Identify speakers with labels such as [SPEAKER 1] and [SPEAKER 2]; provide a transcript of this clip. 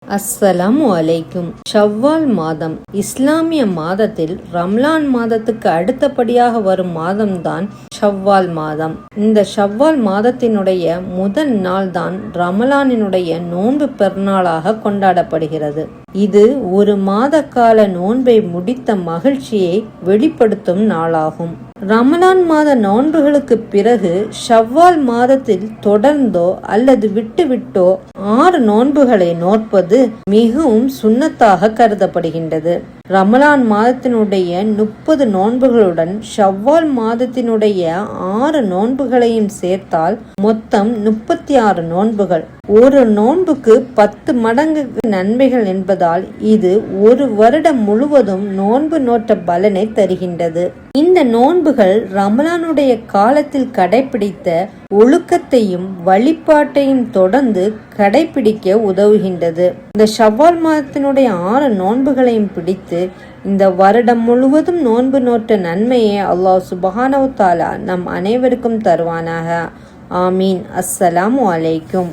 [SPEAKER 1] அஸ்ஸலாமு அலைக்கும். ஷவ்வால் மாதம் இஸ்லாமிய மாதத்தில் ரம்லான் மாதத்துக்கு அடுத்தபடியாக வரும் மாதம்தான் ஷவ்வால் மாதம். இந்த ஷவ்வால் மாதத்தினுடைய முதல் நாள் தான் ரமலானினுடைய நோன்பு பெருநாளாக கொண்டாடப்படுகிறது. இது ஒரு மாத கால நோன்பை முடித்த மகிழ்ச்சியை வெளிப்படுத்தும் நாளாகும். ரமலான் மாத நோன்புகளுக்கு பிறகு ஷவ்வால் மாதத்தில் தொடர்ந்தோ அல்லது விட்டுவிட்டோ 6 நோன்புகளை நோற்பது மிகவும் சுன்னத்தாக கருதப்படுகின்றது. ரமலான் மாதத்தினுடைய 30 நோன்புகளுடன் ஷவ்வால் மாதத்தினுடைய 6 நோன்புகளையும் சேர்த்தால் மொத்தம் 36 நோன்புகள். ஒரு நோன்புக்கு 10 மடங்கு நன்மைகள் என்பதால் இது ஒரு வருடம் முழுவதும் நோன்பு நோட்ட பலனை தருகின்றது. இந்த நோன்புகள் ரமலானுடைய காலத்தில் கடைபிடித்த ஒழுக்கத்தையும் வழிபாட்டையும் தொடர்ந்து கடைபிடிக்க உதவுகின்றது. இந்த ஷவ்வால் மாதத்தினுடைய 6 நோன்புகளையும் பிடித்து இந்த வருடம் முழுவதும் நோன்பு நோட்ட நன்மையை அல்லாஹ் சுப்ஹானஹு வ தஆலா நம் அனைவருக்கும் தருவானாக. ஆமீன். அஸ்ஸலாமு அலைக்கும்.